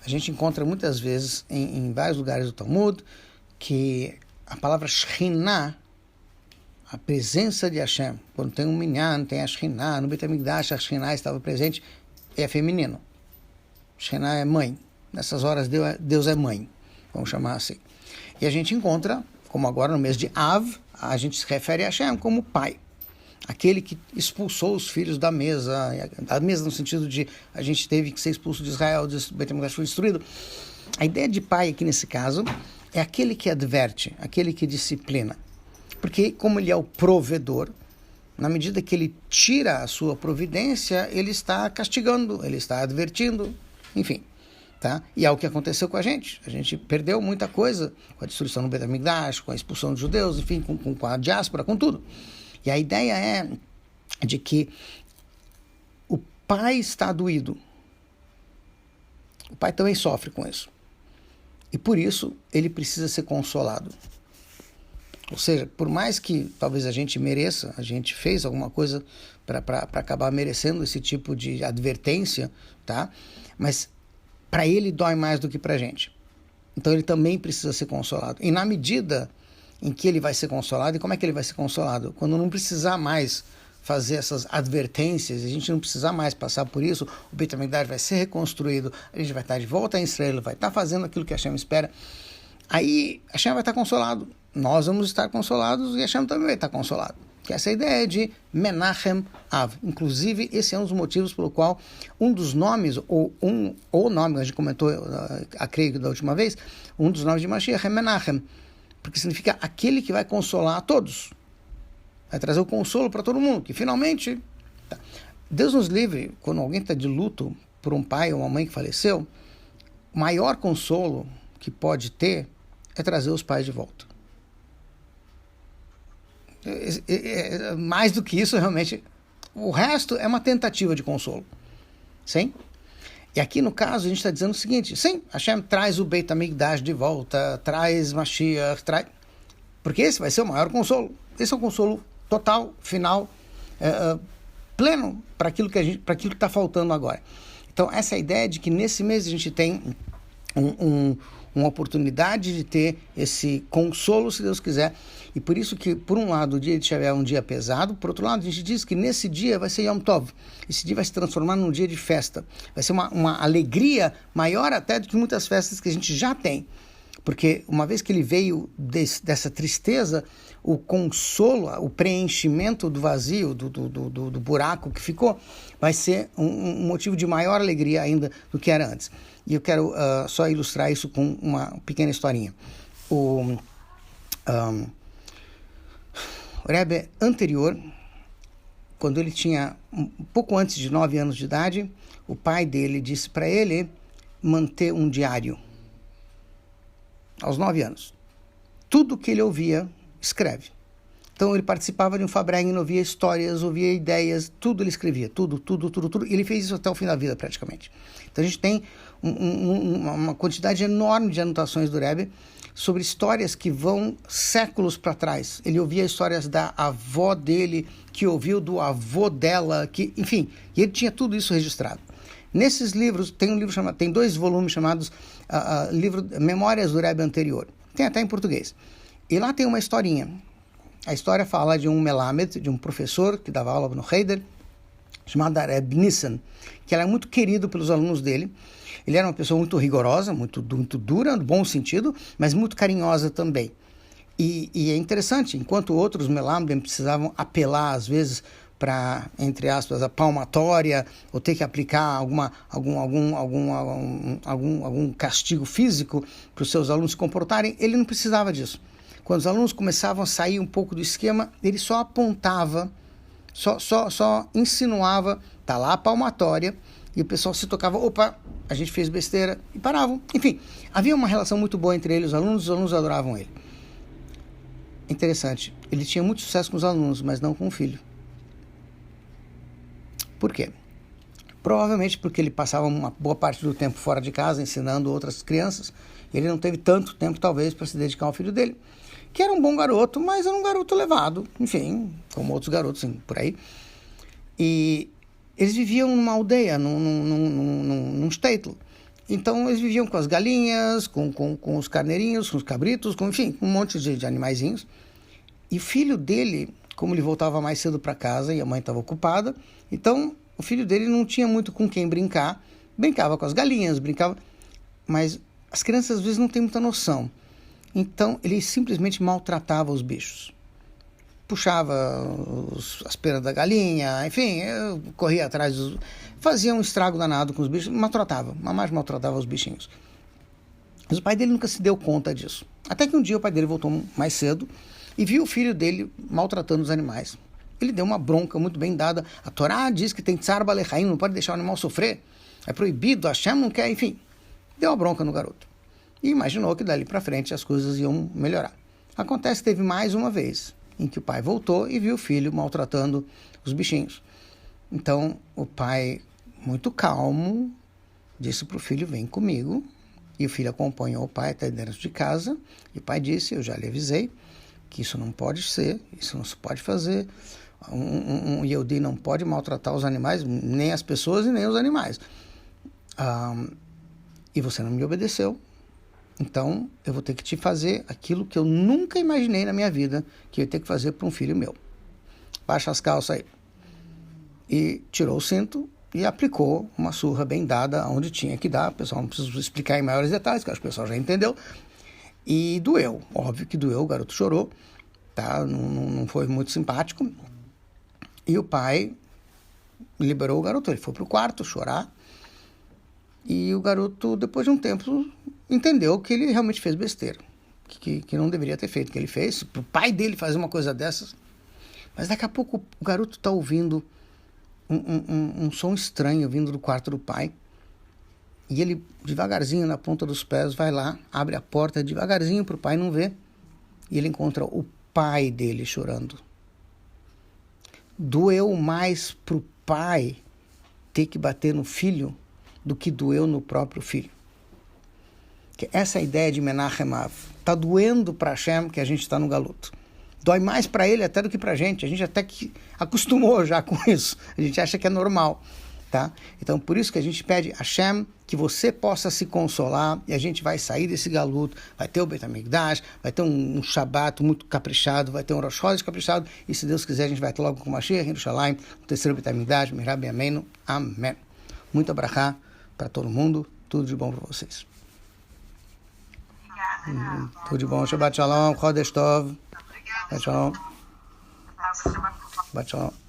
A gente encontra muitas vezes em vários lugares do Talmud que a palavra Shekhinah, a presença de Hashem, quando tem um minyan, tem a Shekhinah, no Beit HaMikdash a Shekhinah estava presente, é feminino. Shekhinah é mãe. Nessas horas Deus é mãe, vamos chamar assim. E a gente encontra, como agora no mês de Av, a gente se refere a Hashem como pai. Aquele que expulsou os filhos da mesa no sentido de a gente teve que ser expulso de Israel, o Beit HaMikdash foi destruído. A ideia de pai aqui nesse caso é aquele que adverte, aquele que disciplina. Porque como ele é o provedor, na medida que ele tira a sua providência, ele está castigando, ele está advertindo, enfim. Tá? E é o que aconteceu com a gente. A gente perdeu muita coisa com a destruição do Beit HaMikdash, com a expulsão dos judeus, enfim, com a diáspora, com tudo. E a ideia é de que o pai está doído. O pai também sofre com isso. E por isso ele precisa ser consolado. Ou seja, por mais que talvez a gente mereça, a gente fez alguma coisa para acabar merecendo esse tipo de advertência, tá? Mas para ele dói mais do que para a gente. Então ele também precisa ser consolado. E na medida em que ele vai ser consolado, e como é que ele vai ser consolado? Quando não precisar mais fazer essas advertências, a gente não precisar mais passar por isso, o Beit HaMikdash vai ser reconstruído, a gente vai estar de volta em Israel, vai estar fazendo aquilo que Hashem espera. Aí Hashem vai estar consolado, nós vamos estar consolados e Hashem também vai estar consolado. Que essa é a ideia de Menachem Av. Inclusive, esse é um dos motivos pelo qual um dos nomes, ou o nome, a gente comentou, creio da última vez, um dos nomes de Mashiach é Menachem, porque significa aquele que vai consolar a todos. Vai trazer o consolo para todo mundo, que finalmente... Tá. Deus nos livre, quando alguém está de luto por um pai ou uma mãe que faleceu, o maior consolo que pode ter é trazer os pais de volta. Mais do que isso, realmente, o resto é uma tentativa de consolo. Sim? E aqui no caso a gente está dizendo o seguinte, sim, Hashem traz o Beit HaMikdash de volta, traz Mashiach, porque esse vai ser o maior consolo. Esse é um consolo total, final, pleno para aquilo que está faltando agora. Então essa é a ideia de que nesse mês a gente tem uma oportunidade de ter esse consolo, se Deus quiser. E por isso que, por um lado, o dia de Shavuot é um dia pesado, por outro lado, a gente diz que nesse dia vai ser Yom Tov. Esse dia vai se transformar num dia de festa. Vai ser uma alegria maior até do que muitas festas que a gente já tem. Porque uma vez que ele veio dessa tristeza, o consolo, o preenchimento do vazio, do buraco que ficou, vai ser um motivo de maior alegria ainda do que era antes. E eu quero só ilustrar isso com uma pequena historinha. O Rebbe anterior, quando ele tinha um pouco antes de 9 anos de idade, o pai dele disse para ele manter um diário. Aos 9 anos. Tudo que ele ouvia, escreve. Então ele participava de um Fabrengen, ouvia histórias, ouvia ideias, tudo ele escrevia, tudo. E ele fez isso até o fim da vida, praticamente. Então a gente tem uma quantidade enorme de anotações do Rebbe sobre histórias que vão séculos para trás. Ele ouvia histórias da avó dele, que ouviu do avô dela, enfim, e ele tinha tudo isso registrado. Nesses livros, tem 2 volumes chamados Memórias do Rebbe Anterior. Tem até em português. E lá tem uma historinha. A história fala de um Melamed, de um professor que dava aula no Heider, chamado Reb Nissan, que era muito querido pelos alunos dele. Ele era uma pessoa muito rigorosa, muito dura, no bom sentido, mas muito carinhosa também. E é interessante, enquanto outros Melamed precisavam apelar, às vezes, para, entre aspas, a palmatória, ou ter que aplicar algum castigo físico para os seus alunos se comportarem, ele não precisava disso. Quando os alunos começavam a sair um pouco do esquema, ele só apontava, só insinuava, tá lá a palmatória, e o pessoal se tocava, opa, a gente fez besteira, e paravam. Enfim, havia uma relação muito boa entre ele e os alunos adoravam ele. Interessante, ele tinha muito sucesso com os alunos, mas não com o filho. Por quê? Provavelmente porque ele passava uma boa parte do tempo fora de casa, ensinando outras crianças. Ele não teve tanto tempo, talvez, para se dedicar ao filho dele, que era um bom garoto, mas era um garoto levado, enfim, como outros garotos por aí. E eles viviam numa aldeia, num shtetl. Então eles viviam com as galinhas, com os carneirinhos, com os cabritos, enfim, com um monte de animaizinhos. E o filho dele, como ele voltava mais cedo para casa e a mãe estava ocupada, então o filho dele não tinha muito com quem brincar. Brincava com as galinhas, brincava, mas as crianças às vezes não têm muita noção. Então ele simplesmente maltratava os bichos. Puxava as penas da galinha, enfim, corria atrás, fazia um estrago danado com os bichos, maltratava, mamãe maltratava os bichinhos. Mas o pai dele nunca se deu conta disso. Até que um dia o pai dele voltou mais cedo e viu o filho dele maltratando os animais. Ele deu uma bronca muito bem dada. A Torá diz que tem tsar balechaim, não pode deixar o animal sofrer. É proibido, Hashem não quer, enfim. Deu uma bronca no garoto. E imaginou que dali para frente as coisas iam melhorar. Acontece que teve mais uma vez em que o pai voltou e viu o filho maltratando os bichinhos. Então, o pai, muito calmo, disse para o filho, vem comigo. E o filho acompanhou o pai até dentro de casa. E o pai disse, eu já lhe avisei, que isso não pode ser, isso não se pode fazer. Um Yehudi não pode maltratar os animais, nem as pessoas e nem os animais. E você não me obedeceu. Então, eu vou ter que te fazer aquilo que eu nunca imaginei na minha vida que eu ia ter que fazer para um filho meu. Baixa as calças aí. E tirou o cinto e aplicou uma surra bem dada onde tinha que dar. O pessoal não precisa explicar em maiores detalhes, que acho que o pessoal já entendeu. E doeu, óbvio que doeu, o garoto chorou, tá? Não foi muito simpático. E o pai liberou o garoto, ele foi para o quarto chorar. E o garoto, depois de um tempo, entendeu que ele realmente fez besteira. Que não deveria ter feito o que ele fez. Para o pai dele fazer uma coisa dessas. Mas daqui a pouco o garoto está ouvindo um som estranho vindo do quarto do pai. E ele, devagarzinho, na ponta dos pés, vai lá, abre a porta devagarzinho para o pai não ver. E ele encontra o pai dele chorando. Doeu mais para o pai ter que bater no filho do que doeu no próprio filho. Que essa ideia de Menachem Av está doendo para Hashem que a gente está no galuto. Dói mais para ele até do que para a gente até que acostumou já com isso. A gente acha que é normal. Tá? Então, por isso que a gente pede a Hashem que você possa se consolar e a gente vai sair desse galuto, vai ter o Beit HaMikdash, vai ter um Shabat muito caprichado, vai ter um Rosh Chodesh caprichado e se Deus quiser a gente vai ter logo com o Mashiach, em Yerushalayim, o terceiro Beit HaMikdash, Mirá B'Yameinu, Amém. Muito abrahá para todo mundo, tudo de bom para vocês. Tudo de bom, Shabbat Shalom, Chodesh Tov, Shabbat Shalom, Shabbat Shalom.